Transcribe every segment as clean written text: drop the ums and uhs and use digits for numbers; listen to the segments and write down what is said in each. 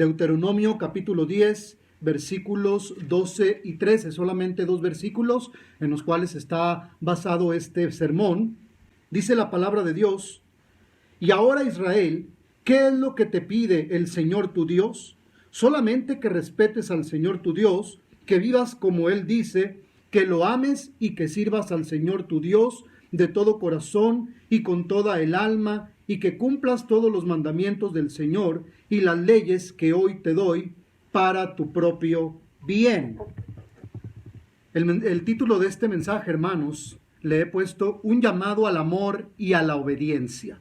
Deuteronomio capítulo 10, versículos 12 y 13, solamente 2 versículos en los cuales está basado este sermón. Dice la palabra de Dios: y ahora, Israel, ¿qué es lo que te pide el Señor tu Dios? Solamente que respetes al Señor tu Dios, que vivas como Él dice, que lo ames y que sirvas al Señor tu Dios de todo corazón y con toda el alma, y que cumplas todos los mandamientos del Señor y las leyes que hoy te doy para tu propio bien. El título de este mensaje, hermanos, le he puesto un llamado al amor y a la obediencia.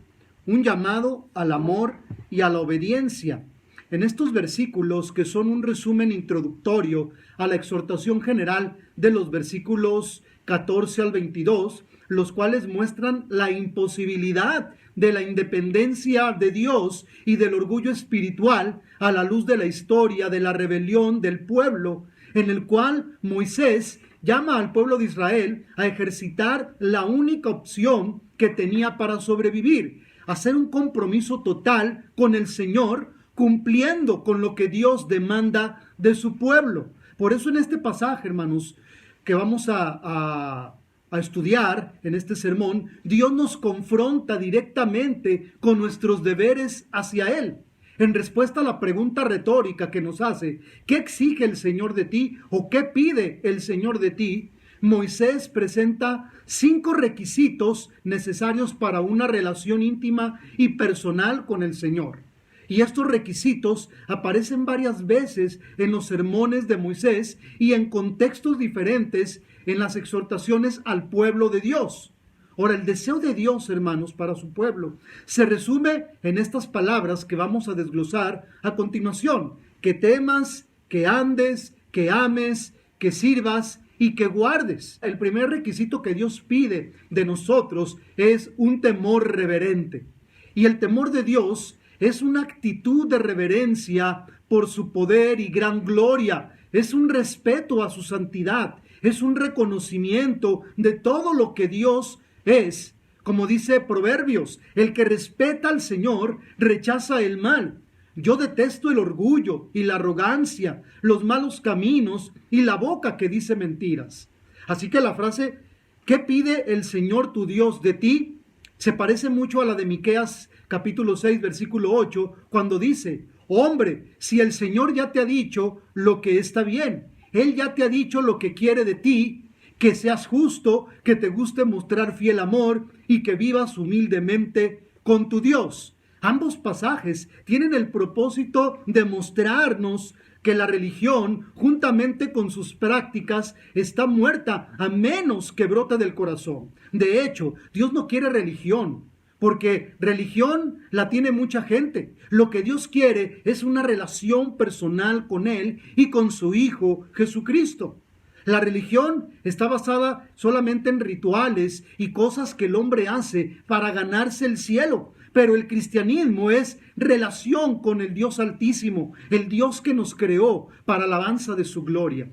Un llamado al amor y a la obediencia. En estos versículos, que son un resumen introductorio a la exhortación general de los versículos 14 al 22, los cuales muestran la imposibilidad de la independencia de Dios y del orgullo espiritual a la luz de la historia de la rebelión del pueblo, en el cual Moisés llama al pueblo de Israel a ejercitar la única opción que tenía para sobrevivir, hacer un compromiso total con el Señor, cumpliendo con lo que Dios demanda de su pueblo. Por eso en este pasaje, hermanos, que vamos a estudiar en este sermón, Dios nos confronta directamente con nuestros deberes hacia Él. En respuesta a la pregunta retórica que nos hace, ¿qué exige el Señor de ti o qué pide el Señor de ti?, Moisés presenta 5 requisitos necesarios para una relación íntima y personal con el Señor. Y estos requisitos aparecen varias veces en los sermones de Moisés y en contextos diferentes en las exhortaciones al pueblo de Dios. Ahora, el deseo de Dios, hermanos, para su pueblo se resume en estas palabras que vamos a desglosar a continuación: que temas, que andes, que ames, que sirvas y que guardes. El primer requisito que Dios pide de nosotros es un temor reverente. Y el temor de Dios es una actitud de reverencia por su poder y gran gloria. Es un respeto a su santidad. Es un reconocimiento de todo lo que Dios es. Como dice Proverbios, el que respeta al Señor rechaza el mal. Yo detesto el orgullo y la arrogancia, los malos caminos y la boca que dice mentiras. Así que la frase, ¿qué pide el Señor tu Dios de ti?, se parece mucho a la de Miqueas capítulo 6, versículo 8, cuando dice: hombre, si el Señor ya te ha dicho lo que está bien, Él ya te ha dicho lo que quiere de ti, que seas justo, que te guste mostrar fiel amor y que vivas humildemente con tu Dios. Ambos pasajes tienen el propósito de mostrarnos que la religión, juntamente con sus prácticas, está muerta a menos que brote del corazón. De hecho, Dios no quiere religión, porque religión la tiene mucha gente. Lo que Dios quiere es una relación personal con Él y con su Hijo Jesucristo. La religión está basada solamente en rituales y cosas que el hombre hace para ganarse el cielo. Pero el cristianismo es relación con el Dios Altísimo, el Dios que nos creó para alabanza de su gloria.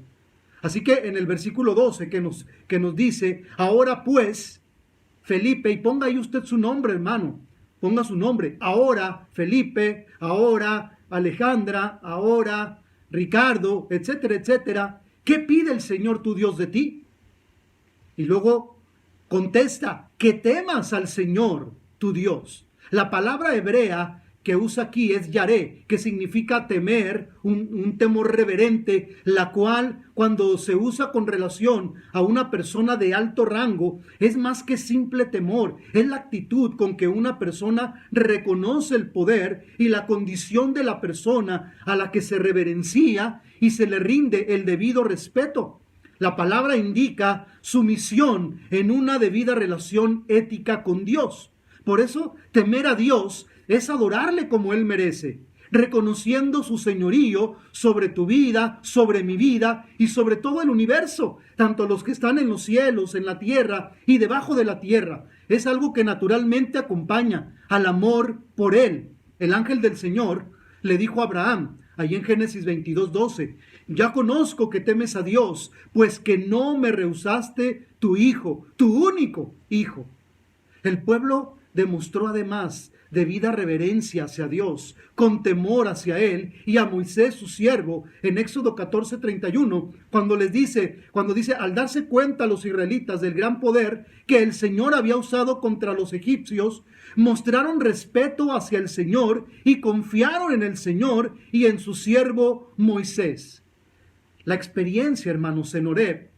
Así que en el versículo 12 que nos dice: ahora pues, Felipe, y ponga ahí usted su nombre, hermano, ponga su nombre. Ahora Felipe, ahora Alejandra, ahora Ricardo, etcétera, etcétera. ¿Qué pide el Señor tu Dios de ti? Y luego contesta: que temas al Señor tu Dios. La palabra hebrea que usa aquí es yaré, que significa temer, un temor reverente, la cual, cuando se usa con relación a una persona de alto rango, es más que simple temor. Es la actitud con que una persona reconoce el poder y la condición de la persona a la que se reverencia y se le rinde el debido respeto. La palabra indica sumisión en una debida relación ética con Dios. Por eso, temer a Dios es adorarle como Él merece, reconociendo su señorío sobre tu vida, sobre mi vida y sobre todo el universo, tanto los que están en los cielos, en la tierra y debajo de la tierra. Es algo que naturalmente acompaña al amor por Él. El ángel del Señor le dijo a Abraham, allí en Génesis 22:12, ya conozco que temes a Dios, pues que no me rehusaste tu hijo, tu único hijo. El pueblo demostró además debida reverencia hacia Dios, con temor hacia Él, y a Moisés su siervo, en Éxodo 14:31, cuando dice, al darse cuenta los israelitas del gran poder que el Señor había usado contra los egipcios, mostraron respeto hacia el Señor y confiaron en el Señor y en su siervo Moisés. La experiencia, hermanos, en Horeb,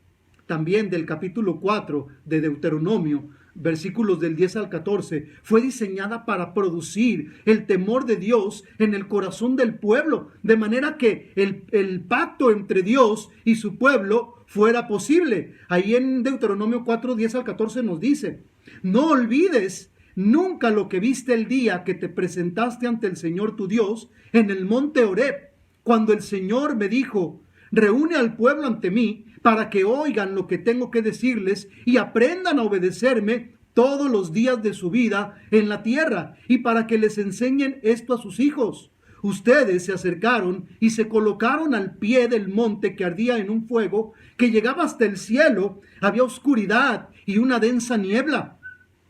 también del capítulo 4 de Deuteronomio, versículos del 10 al 14, fue diseñada para producir el temor de Dios en el corazón del pueblo, de manera que el pacto entre Dios y su pueblo fuera posible. Ahí en Deuteronomio 4, 10 al 14 nos dice: no olvides nunca lo que viste el día que te presentaste ante el Señor tu Dios en el monte Horeb, cuando el Señor me dijo: reúne al pueblo ante mí para que oigan lo que tengo que decirles y aprendan a obedecerme todos los días de su vida en la tierra, y para que les enseñen esto a sus hijos. Ustedes se acercaron y se colocaron al pie del monte que ardía en un fuego que llegaba hasta el cielo. Había oscuridad y una densa niebla.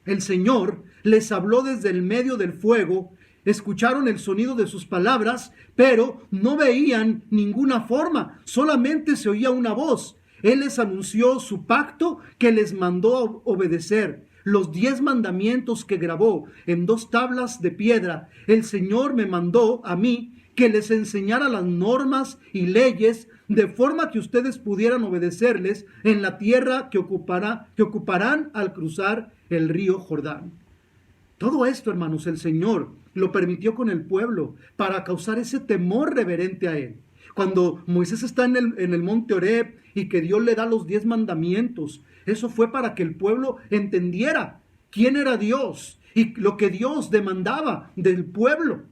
El Señor les habló desde el medio del fuego. Escucharon el sonido de sus palabras, pero no veían ninguna forma, solamente se oía una voz. Él les anunció su pacto que les mandó a obedecer, los 10 mandamientos que grabó en 2 tablas de piedra. El Señor me mandó a mí que les enseñara las normas y leyes, de forma que ustedes pudieran obedecerles en la tierra que ocuparán al cruzar el río Jordán. Todo esto, hermanos, el Señor lo permitió con el pueblo para causar ese temor reverente a Él. Cuando Moisés está en el monte Horeb y que Dios le da los 10 mandamientos, eso fue para que el pueblo entendiera quién era Dios y lo que Dios demandaba del pueblo.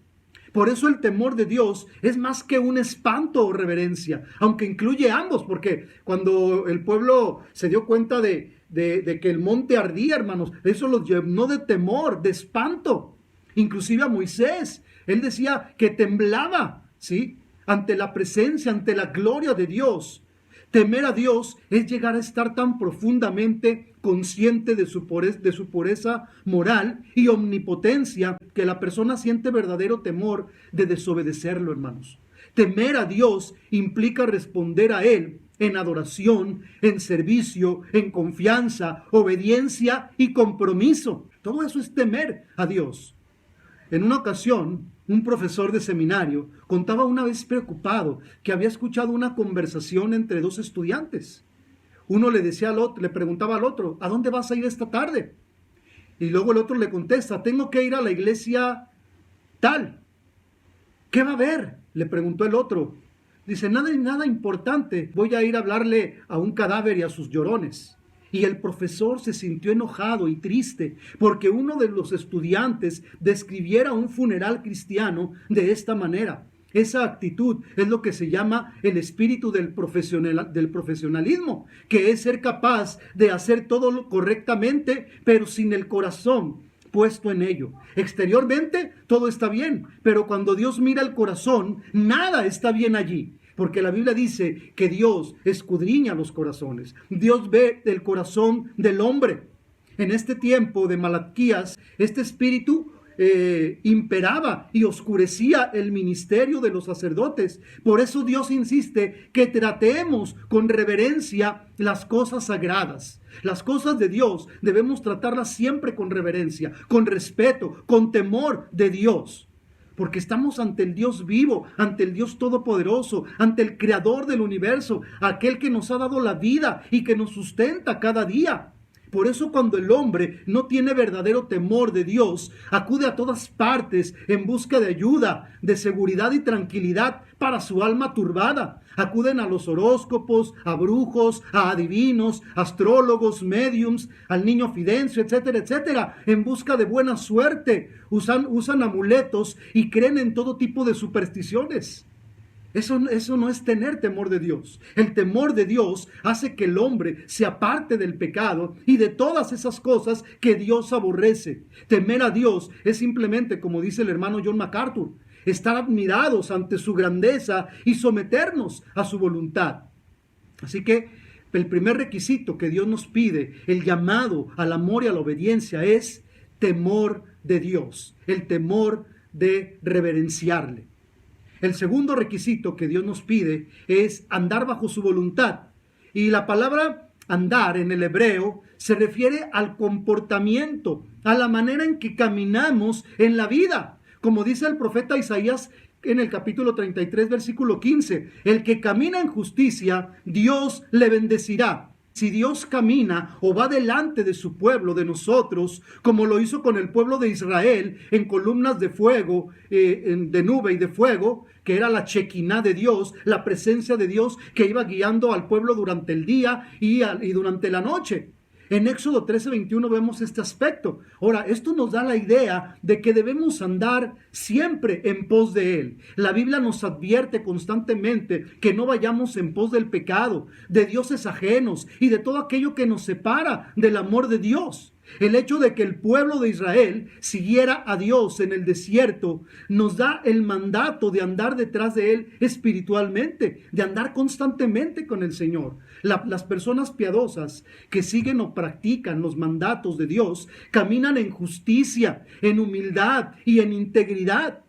Por eso el temor de Dios es más que un espanto o reverencia, aunque incluye ambos, porque cuando el pueblo se dio cuenta de que el monte ardía, hermanos, eso los llenó de temor, de espanto. Inclusive a Moisés, él decía que temblaba, ¿sí?, ante la presencia, ante la gloria de Dios. Temer a Dios es llegar a estar tan profundamente consciente de su pureza moral y omnipotencia que la persona siente verdadero temor de desobedecerlo, hermanos. Temer a Dios implica responder a Él en adoración, en servicio, en confianza, obediencia y compromiso. Todo eso es temer a Dios. En una ocasión, un profesor de seminario contaba una vez preocupado que había escuchado una conversación entre 2 estudiantes. Uno le decía al otro, le preguntaba al otro: ¿a dónde vas a ir esta tarde? Y luego el otro le contesta: tengo que ir a la iglesia tal. ¿Qué va a haber?, le preguntó el otro. Dice: nada importante, voy a ir a hablarle a un cadáver y a sus llorones. Y el profesor se sintió enojado y triste porque uno de los estudiantes describiera un funeral cristiano de esta manera. Esa actitud es lo que se llama el espíritu del profesionalismo, que es ser capaz de hacer todo correctamente, pero sin el corazón puesto en ello. Exteriormente todo está bien, pero cuando Dios mira el corazón, nada está bien allí. Porque la Biblia dice que Dios escudriña los corazones. Dios ve el corazón del hombre. En este tiempo de Malaquías, este espíritu imperaba y oscurecía el ministerio de los sacerdotes. Por eso Dios insiste que tratemos con reverencia las cosas sagradas. Las cosas de Dios debemos tratarlas siempre con reverencia, con respeto, con temor de Dios. Porque estamos ante el Dios vivo, ante el Dios todopoderoso, ante el creador del universo, aquel que nos ha dado la vida y que nos sustenta cada día. Por eso cuando el hombre no tiene verdadero temor de Dios, acude a todas partes en busca de ayuda, de seguridad y tranquilidad para su alma turbada. Acuden a los horóscopos, a brujos, a adivinos, astrólogos, médiums, al niño Fidencio, etcétera, etcétera, en busca de buena suerte. Usan amuletos y creen en todo tipo de supersticiones. Eso no es tener temor de Dios. El temor de Dios hace que el hombre se aparte del pecado y de todas esas cosas que Dios aborrece. Temer a Dios es simplemente, como dice el hermano John MacArthur, estar admirados ante su grandeza y someternos a su voluntad. Así que el primer requisito que Dios nos pide, el llamado al amor y a la obediencia, es temor de Dios, el temor de reverenciarle. El segundo requisito que Dios nos pide es andar bajo su voluntad. Y la palabra andar en el hebreo se refiere al comportamiento, a la manera en que caminamos en la vida. Como dice el profeta Isaías en el capítulo 33, versículo 15, el que camina en justicia, Dios le bendecirá. Si Dios camina o va delante de su pueblo, de nosotros, como lo hizo con el pueblo de Israel, en columnas de fuego, de nube y de fuego, que era la Shekinah de Dios, la presencia de Dios que iba guiando al pueblo durante el día y durante la noche. En Éxodo 13:21 vemos este aspecto. Ahora, esto nos da la idea de que debemos andar siempre en pos de Él. La Biblia nos advierte constantemente que no vayamos en pos del pecado, de dioses ajenos y de todo aquello que nos separa del amor de Dios. El hecho de que el pueblo de Israel siguiera a Dios en el desierto nos da el mandato de andar detrás de Él espiritualmente, de andar constantemente con el Señor. Las personas piadosas que siguen o practican los mandatos de Dios caminan en justicia, en humildad y en integridad.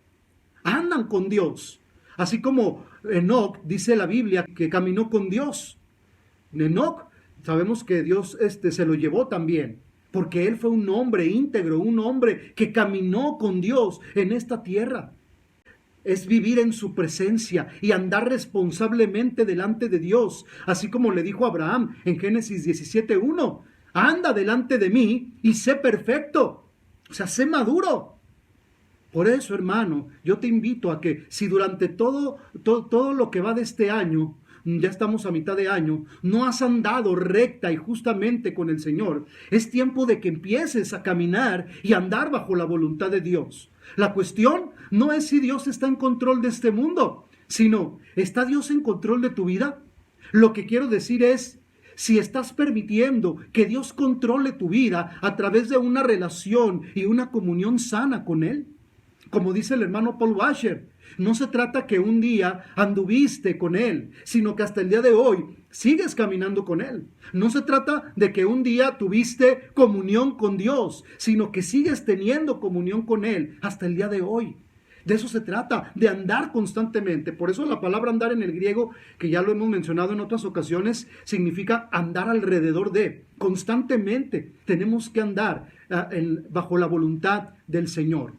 Andan con Dios. Así como Enoc, dice la Biblia, que caminó con Dios. Enoc, sabemos que Dios se lo llevó también, porque él fue un hombre íntegro, un hombre que caminó con Dios en esta tierra. Es vivir en su presencia y andar responsablemente delante de Dios, así como le dijo a Abraham en Génesis 17:1, anda delante de mí y sé perfecto, o sea, sé maduro. Por eso, hermano, yo te invito a que si durante todo lo que va de este año, ya estamos a mitad de año, no has andado recta y justamente con el Señor, es tiempo de que empieces a caminar y andar bajo la voluntad de Dios. La cuestión no es si Dios está en control de este mundo, sino, ¿está Dios en control de tu vida? Lo que quiero decir es, si estás permitiendo que Dios controle tu vida a través de una relación y una comunión sana con Él. Como dice el hermano Paul Washer, no se trata que un día anduviste con Él, sino que hasta el día de hoy sigues caminando con Él. No se trata de que un día tuviste comunión con Dios, sino que sigues teniendo comunión con Él hasta el día de hoy. De eso se trata, de andar constantemente. Por eso la palabra andar en el griego, que ya lo hemos mencionado en otras ocasiones, significa andar alrededor de. Constantemente tenemos que andar bajo la voluntad del Señor.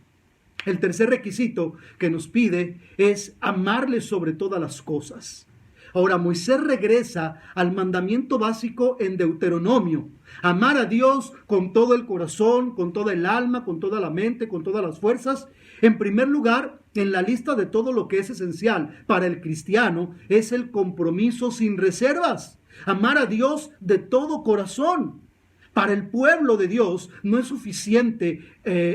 El tercer requisito que nos pide es amarle sobre todas las cosas. Ahora, Moisés regresa al mandamiento básico en Deuteronomio. Amar a Dios con todo el corazón, con toda el alma, con toda la mente, con todas las fuerzas. En primer lugar, en la lista de todo lo que es esencial para el cristiano, es el compromiso sin reservas. Amar a Dios de todo corazón. Para el pueblo de Dios no es suficiente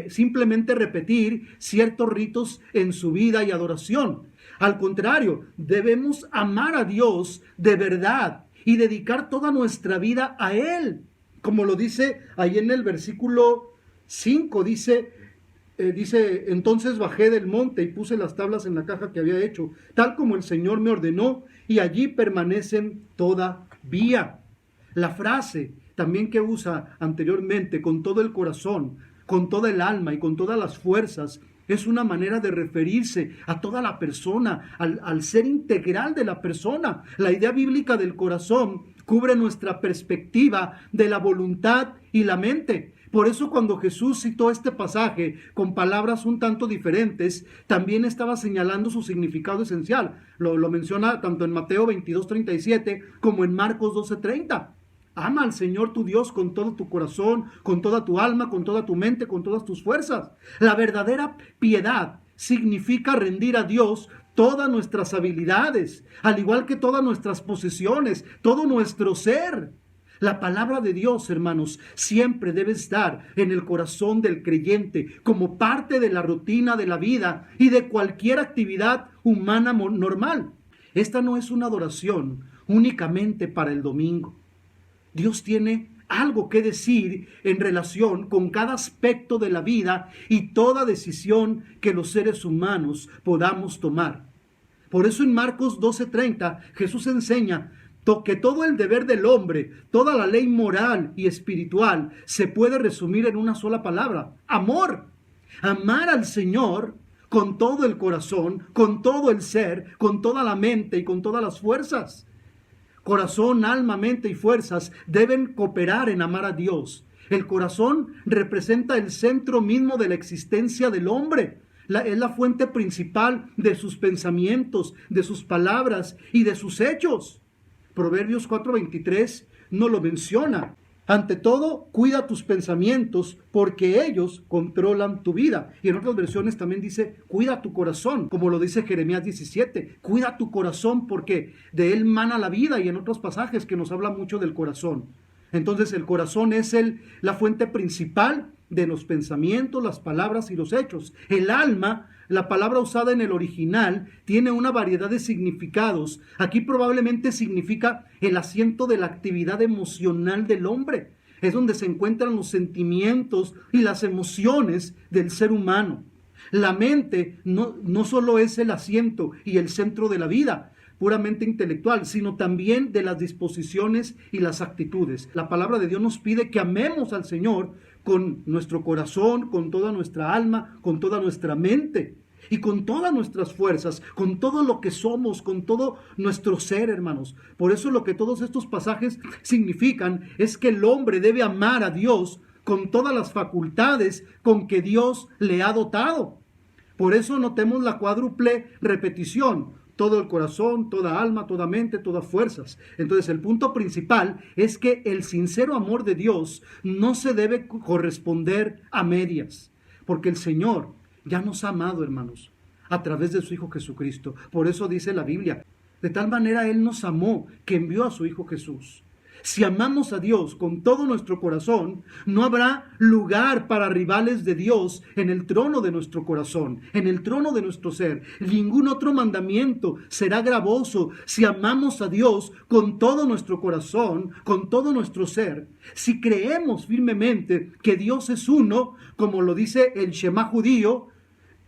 simplemente repetir ciertos ritos en su vida y adoración. Al contrario, debemos amar a Dios de verdad y dedicar toda nuestra vida a Él. Como lo dice ahí en el versículo 5, dice, entonces bajé del monte y puse las tablas en la caja que había hecho, tal como el Señor me ordenó, y allí permanecen todavía. La frase también que usa anteriormente, con todo el corazón, con toda el alma y con todas las fuerzas, es una manera de referirse a toda la persona, al ser integral de la persona. La idea bíblica del corazón cubre nuestra perspectiva de la voluntad y la mente. Por eso cuando Jesús citó este pasaje con palabras un tanto diferentes, también estaba señalando su significado esencial. Lo menciona tanto en Mateo 22:37 como en Marcos 12:30. Ama al Señor tu Dios con todo tu corazón, con toda tu alma, con toda tu mente, con todas tus fuerzas. La verdadera piedad significa rendir a Dios todas nuestras habilidades, al igual que todas nuestras posesiones, todo nuestro ser. La palabra de Dios, hermanos, siempre debe estar en el corazón del creyente como parte de la rutina de la vida y de cualquier actividad humana normal. Esta no es una adoración únicamente para el domingo. Dios tiene algo que decir en relación con cada aspecto de la vida y toda decisión que los seres humanos podamos tomar. Por eso en Marcos 12:30 Jesús enseña que todo el deber del hombre, toda la ley moral y espiritual se puede resumir en una sola palabra: amor. Amar al Señor con todo el corazón, con todo el ser, con toda la mente y con todas las fuerzas. Corazón, alma, mente y fuerzas deben cooperar en amar a Dios. El corazón representa el centro mismo de la existencia del hombre. Es la fuente principal de sus pensamientos, de sus palabras y de sus hechos. Proverbios 4:23 nos lo menciona. Ante todo, cuida tus pensamientos porque ellos controlan tu vida. Y en otras versiones también dice, cuida tu corazón, como lo dice Jeremías 17. Cuida tu corazón porque de él mana la vida, y en otros pasajes que nos habla mucho del corazón. Entonces el corazón es la fuente principal de los pensamientos, las palabras y los hechos. El alma, la palabra usada en el original, tiene una variedad de significados. Aquí probablemente significa el asiento de la actividad emocional del hombre. Es donde se encuentran los sentimientos y las emociones del ser humano. La mente no solo es el asiento y el centro de la vida puramente intelectual, sino también de las disposiciones y las actitudes. La palabra de Dios nos pide que amemos al Señor con nuestro corazón, con toda nuestra alma, con toda nuestra mente y con todas nuestras fuerzas, con todo lo que somos, con todo nuestro ser, hermanos. Por eso lo que todos estos pasajes significan es que el hombre debe amar a Dios con todas las facultades con que Dios le ha dotado. Por eso notemos la cuádruple repetición: todo el corazón, toda alma, toda mente, todas fuerzas. Entonces el punto principal es que el sincero amor de Dios no se debe corresponder a medias, porque el Señor ya nos ha amado, hermanos, a través de su Hijo Jesucristo. Por eso dice la Biblia, de tal manera Él nos amó que envió a su Hijo Jesús. Si amamos a Dios con todo nuestro corazón, no habrá lugar para rivales de Dios en el trono de nuestro corazón, en el trono de nuestro ser. Ningún otro mandamiento será gravoso si amamos a Dios con todo nuestro corazón, con todo nuestro ser. Si creemos firmemente que Dios es uno, como lo dice el Shema judío,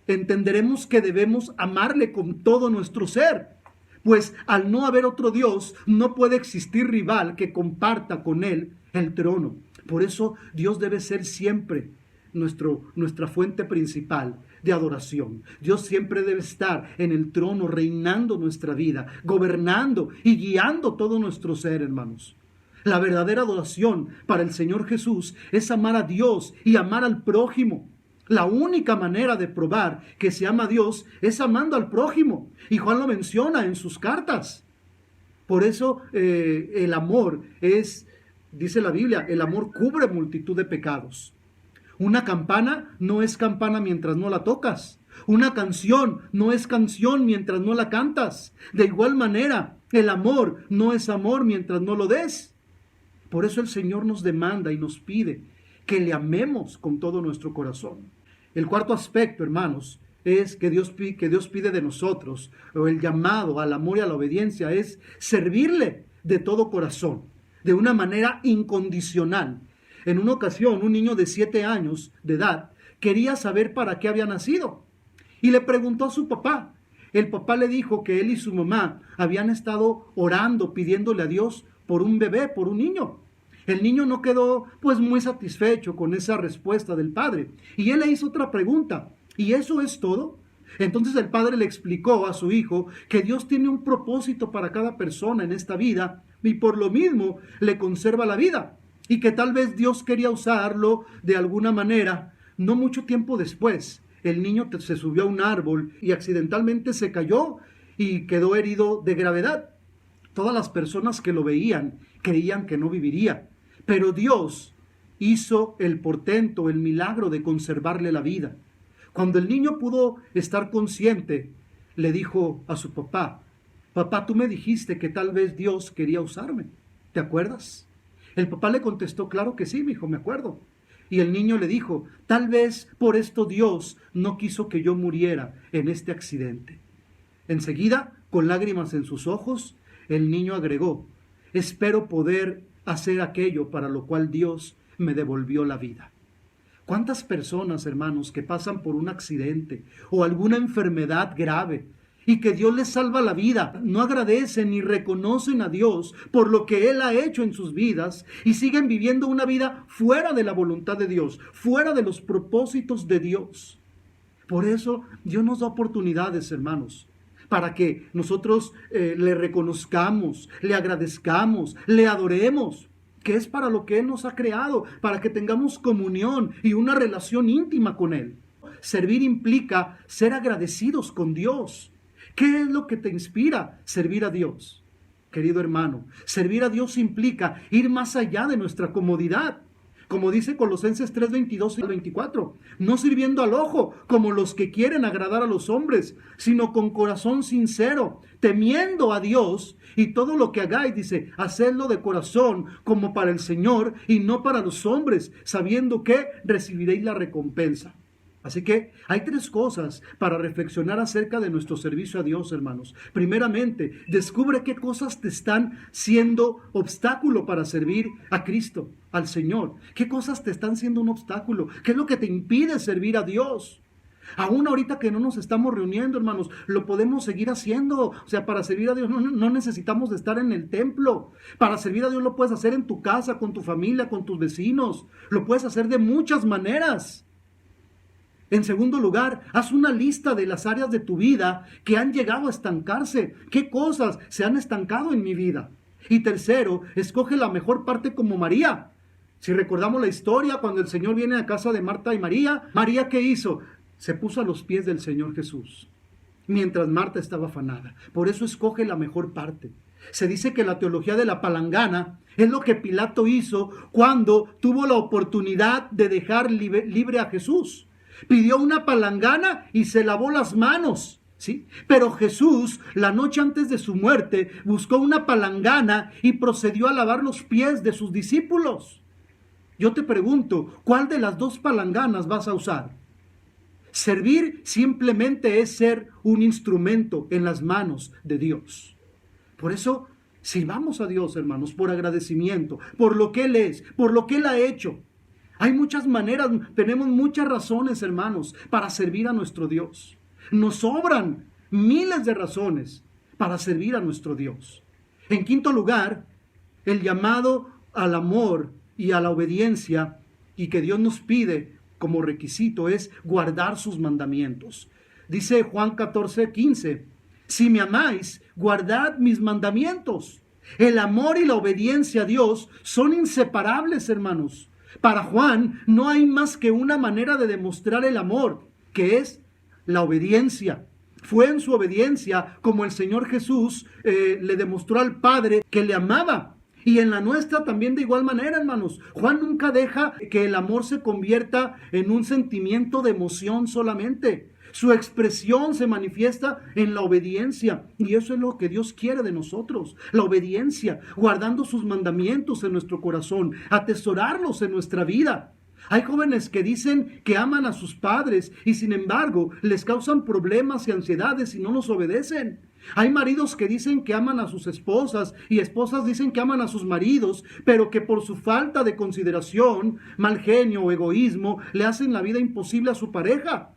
entenderemos que debemos amarle con todo nuestro ser. Pues al no haber otro Dios, no puede existir rival que comparta con Él el trono. Por eso Dios debe ser siempre nuestra fuente principal de adoración. Dios siempre debe estar en el trono, reinando nuestra vida, gobernando y guiando todo nuestro ser, hermanos. La verdadera adoración para el Señor Jesús es amar a Dios y amar al prójimo. La única manera de probar que se ama a Dios es amando al prójimo. Y Juan lo menciona en sus cartas. Por eso el amor dice la Biblia, el amor cubre multitud de pecados. Una campana no es campana mientras no la tocas. Una canción no es canción mientras no la cantas. De igual manera, el amor no es amor mientras no lo des. Por eso el Señor nos demanda y nos pide que le amemos con todo nuestro corazón. El cuarto aspecto, hermanos, es que Dios pide de nosotros, o el llamado al amor y a la obediencia, es servirle de todo corazón, de una manera incondicional. En una ocasión, un niño de 7 años de edad quería saber para qué había nacido y le preguntó a su papá. El papá le dijo que él y su mamá habían estado orando, pidiéndole a Dios por un bebé, por un niño. El niño no quedó pues muy satisfecho con esa respuesta del padre. Y él le hizo otra pregunta. ¿Y eso es todo? Entonces el padre le explicó a su hijo que Dios tiene un propósito para cada persona en esta vida y por lo mismo le conserva la vida. Y que tal vez Dios quería usarlo de alguna manera. No mucho tiempo después, el niño se subió a un árbol y accidentalmente se cayó y quedó herido de gravedad. Todas las personas que lo veían creían que no viviría. Pero Dios hizo el portento, el milagro de conservarle la vida. Cuando el niño pudo estar consciente, le dijo a su papá, papá, tú me dijiste que tal vez Dios quería usarme. ¿Te acuerdas? El papá le contestó, claro que sí, mi hijo, me acuerdo. Y el niño le dijo, tal vez por esto Dios no quiso que yo muriera en este accidente. Enseguida, con lágrimas en sus ojos, el niño agregó, espero poder hacer aquello para lo cual Dios me devolvió la vida. ¿Cuántas personas, hermanos, que pasan por un accidente o alguna enfermedad grave y que Dios les salva la vida, no agradecen ni reconocen a Dios por lo que Él ha hecho en sus vidas y siguen viviendo una vida fuera de la voluntad de Dios, fuera de los propósitos de Dios. Por eso Dios nos da oportunidades, hermanos, para que nosotros le reconozcamos, le agradezcamos, le adoremos, que es para lo que Él nos ha creado, para que tengamos comunión y una relación íntima con Él. Servir implica ser agradecidos con Dios. ¿Qué es lo que te inspira? Servir a Dios. Querido hermano, servir a Dios implica ir más allá de nuestra comodidad. Como dice Colosenses 3:22 y 24, no sirviendo al ojo como los que quieren agradar a los hombres, sino con corazón sincero, temiendo a Dios, y todo lo que hagáis, dice, hacedlo de corazón como para el Señor y no para los hombres, sabiendo que recibiréis la recompensa. Así que hay tres cosas para reflexionar acerca de nuestro servicio a Dios, hermanos. Primeramente, descubre qué cosas te están siendo obstáculo para servir a Cristo, al Señor. ¿Qué cosas te están siendo un obstáculo? ¿Qué es lo que te impide servir a Dios? Aún ahorita que no nos estamos reuniendo, hermanos, lo podemos seguir haciendo. O sea, para servir a Dios no necesitamos de estar en el templo. Para servir a Dios lo puedes hacer en tu casa, con tu familia, con tus vecinos. Lo puedes hacer de muchas maneras. En segundo lugar, haz una lista de las áreas de tu vida que han llegado a estancarse. ¿Qué cosas se han estancado en mi vida? Y tercero, escoge la mejor parte como María. Si recordamos la historia, cuando el Señor viene a casa de Marta y María, ¿María qué hizo? Se puso a los pies del Señor Jesús, mientras Marta estaba afanada. Por eso escoge la mejor parte. Se dice que la teología de la palangana es lo que Pilato hizo cuando tuvo la oportunidad de dejar libre a Jesús. Pidió una palangana y se lavó las manos, ¿sí? Pero Jesús, la noche antes de su muerte, buscó una palangana y procedió a lavar los pies de sus discípulos. Yo te pregunto, ¿cuál de las dos palanganas vas a usar? Servir simplemente es ser un instrumento en las manos de Dios. Por eso, sirvamos a Dios, hermanos, por agradecimiento, por lo que Él es, por lo que Él ha hecho. Hay muchas maneras, tenemos muchas razones, hermanos, para servir a nuestro Dios. Nos sobran miles de razones para servir a nuestro Dios. En quinto lugar, el llamado al amor y a la obediencia y que Dios nos pide como requisito es guardar sus mandamientos. Dice Juan 14:15, si me amáis, guardad mis mandamientos. El amor y la obediencia a Dios son inseparables, hermanos. Para Juan no hay más que una manera de demostrar el amor, que es la obediencia. Fue en su obediencia como el Señor Jesús le demostró al Padre que le amaba. Y en la nuestra también de igual manera, hermanos. Juan nunca deja que el amor se convierta en un sentimiento de emoción solamente. Su expresión se manifiesta en la obediencia. Y eso es lo que Dios quiere de nosotros. La obediencia, guardando sus mandamientos en nuestro corazón, atesorarlos en nuestra vida. Hay jóvenes que dicen que aman a sus padres y sin embargo les causan problemas y ansiedades si no los obedecen. Hay maridos que dicen que aman a sus esposas y esposas dicen que aman a sus maridos, pero que por su falta de consideración, mal genio o egoísmo le hacen la vida imposible a su pareja.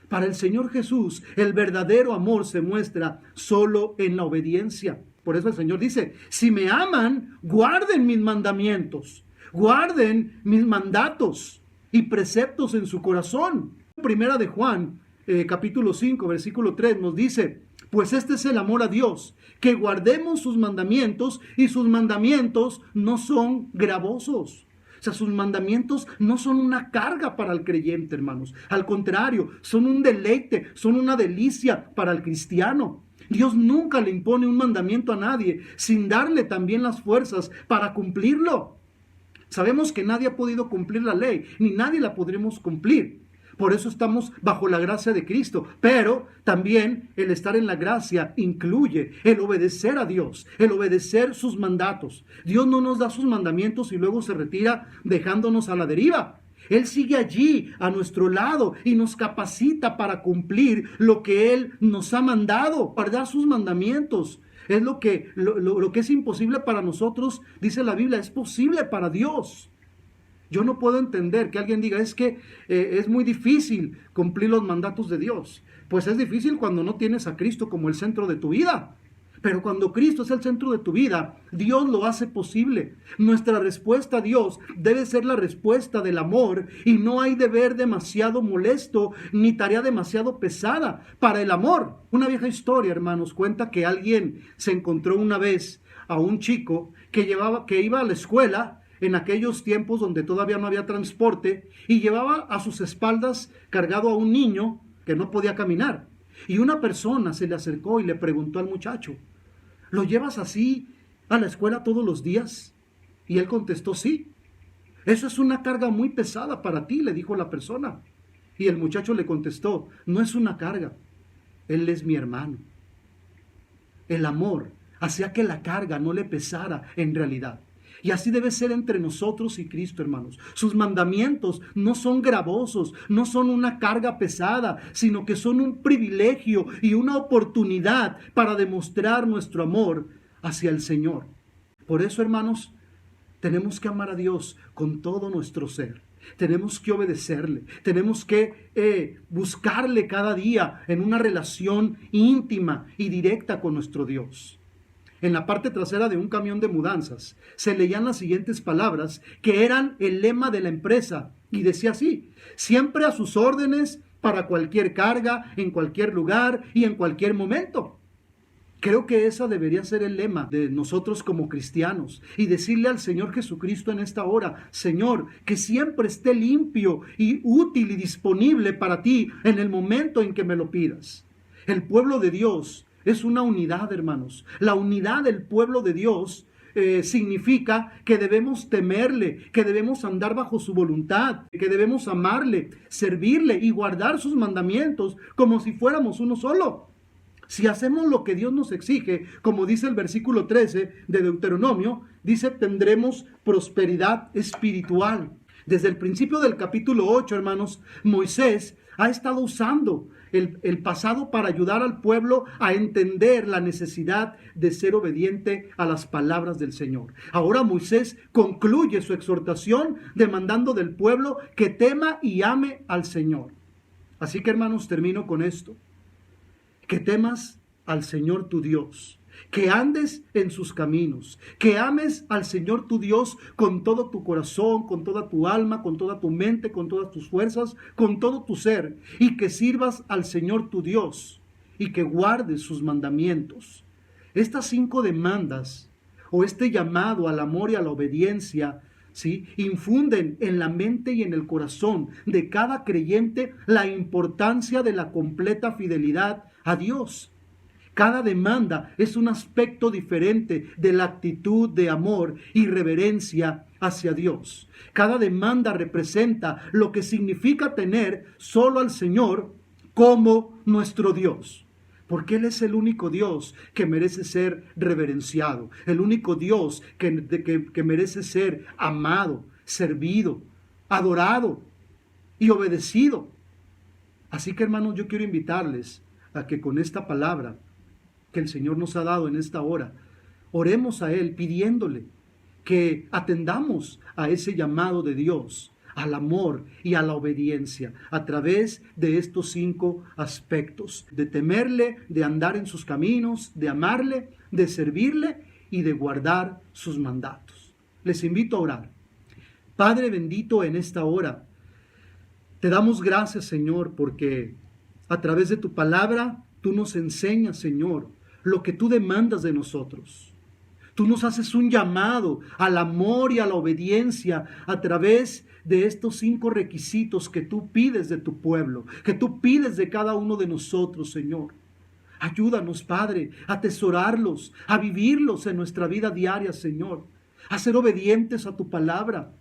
Para el Señor Jesús, el verdadero amor se muestra solo en la obediencia. Por eso el Señor dice, si me aman, guarden mis mandamientos, guarden mis mandatos y preceptos en su corazón. Primera de Juan, capítulo 5, versículo 3 nos dice, pues este es el amor a Dios, que guardemos sus mandamientos y sus mandamientos no son gravosos. O sea, sus mandamientos no son una carga para el creyente, hermanos. Al contrario, son un deleite, son una delicia para el cristiano. Dios nunca le impone un mandamiento a nadie sin darle también las fuerzas para cumplirlo. Sabemos que nadie ha podido cumplir la ley, ni nadie la podremos cumplir. Por eso estamos bajo la gracia de Cristo. Pero también el estar en la gracia incluye el obedecer a Dios, el obedecer sus mandatos. Dios no nos da sus mandamientos y luego se retira dejándonos a la deriva. Él sigue allí a nuestro lado y nos capacita para cumplir lo que Él nos ha mandado, guardar sus mandamientos. Es lo que es imposible para nosotros, dice la Biblia, es posible para Dios. Yo no puedo entender que alguien diga, es que es muy difícil cumplir los mandatos de Dios. Pues es difícil cuando no tienes a Cristo como el centro de tu vida. Pero cuando Cristo es el centro de tu vida, Dios lo hace posible. Nuestra respuesta a Dios debe ser la respuesta del amor, y no hay deber demasiado molesto ni tarea demasiado pesada para el amor. Una vieja historia, hermanos, cuenta que alguien se encontró una vez a un chico que iba a la escuela en aquellos tiempos donde todavía no había transporte, y llevaba a sus espaldas cargado a un niño que no podía caminar. Y una persona se le acercó y le preguntó al muchacho, ¿lo llevas así a la escuela todos los días? Y él contestó, sí. Eso es una carga muy pesada para ti, le dijo la persona. Y el muchacho le contestó, no es una carga, él es mi hermano. El amor hacía que la carga no le pesara en realidad. Y así debe ser entre nosotros y Cristo, hermanos. Sus mandamientos no son gravosos, no son una carga pesada, sino que son un privilegio y una oportunidad para demostrar nuestro amor hacia el Señor. Por eso, hermanos, tenemos que amar a Dios con todo nuestro ser. Tenemos que obedecerle, tenemos que buscarle cada día en una relación íntima y directa con nuestro Dios. En la parte trasera de un camión de mudanzas se leían las siguientes palabras que eran el lema de la empresa, y decía así: siempre a sus órdenes para cualquier carga, en cualquier lugar y en cualquier momento. Creo que esa debería ser el lema de nosotros como cristianos, y decirle al Señor Jesucristo en esta hora: Señor, que siempre esté limpio y útil y disponible para ti en el momento en que me lo pidas. El pueblo de Dios es una unidad, hermanos. La unidad del pueblo de Dios significa que debemos temerle, que debemos andar bajo su voluntad, que debemos amarle, servirle y guardar sus mandamientos como si fuéramos uno solo. Si hacemos lo que Dios nos exige, como dice el versículo 13 de Deuteronomio, dice, tendremos prosperidad espiritual. Desde el principio del capítulo 8, hermanos, Moisés ha estado usando el pasado para ayudar al pueblo a entender la necesidad de ser obediente a las palabras del Señor. Ahora Moisés concluye su exhortación demandando del pueblo que tema y ame al Señor. Así que, hermanos, termino con esto. Que temas al Señor tu Dios, que andes en sus caminos, que ames al Señor tu Dios con todo tu corazón, con toda tu alma, con toda tu mente, con todas tus fuerzas, con todo tu ser, y que sirvas al Señor tu Dios y que guardes sus mandamientos. Estas 5 demandas o este llamado al amor y a la obediencia, ¿sí?, infunden en la mente y en el corazón de cada creyente la importancia de la completa fidelidad a Dios. Cada demanda es un aspecto diferente de la actitud de amor y reverencia hacia Dios. Cada demanda representa lo que significa tener solo al Señor como nuestro Dios. Porque Él es el único Dios que merece ser reverenciado, el único Dios que merece ser amado, servido, adorado y obedecido. Así que, hermanos, yo quiero invitarles a que con esta palabra que el Señor nos ha dado en esta hora, oremos a Él pidiéndole que atendamos a ese llamado de Dios, al amor y a la obediencia, a través de estos 5 aspectos: de temerle, de andar en sus caminos, de amarle, de servirle y de guardar sus mandatos. Les invito a orar. Padre bendito, en esta hora te damos gracias, Señor, porque a través de tu palabra tú nos enseñas, Señor, lo que tú demandas de nosotros. Tú nos haces un llamado al amor y a la obediencia a través de estos 5 requisitos que tú pides de tu pueblo, que tú pides de cada uno de nosotros, Señor. Ayúdanos, Padre, a atesorarlos, a vivirlos en nuestra vida diaria, Señor, a ser obedientes a tu palabra.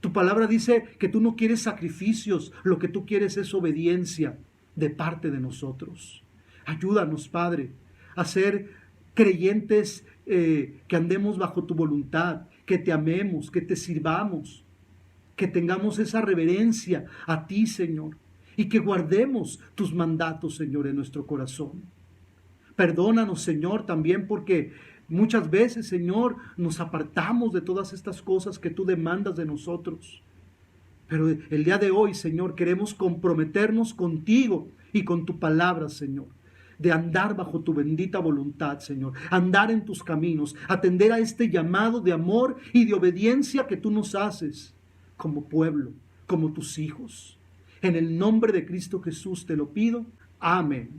Tu palabra dice que tú no quieres sacrificios, lo que tú quieres es obediencia de parte de nosotros. Ayúdanos, Padre, a ser creyentes que andemos bajo tu voluntad, que te amemos, que te sirvamos, que tengamos esa reverencia a ti, Señor, y que guardemos tus mandatos, Señor, en nuestro corazón. Perdónanos, Señor, también porque muchas veces, Señor, nos apartamos de todas estas cosas que tú demandas de nosotros. Pero el día de hoy, Señor, queremos comprometernos contigo y con tu palabra, Señor, de andar bajo tu bendita voluntad, Señor, andar en tus caminos, atender a este llamado de amor y de obediencia que tú nos haces como pueblo, como tus hijos. En el nombre de Cristo Jesús te lo pido. Amén.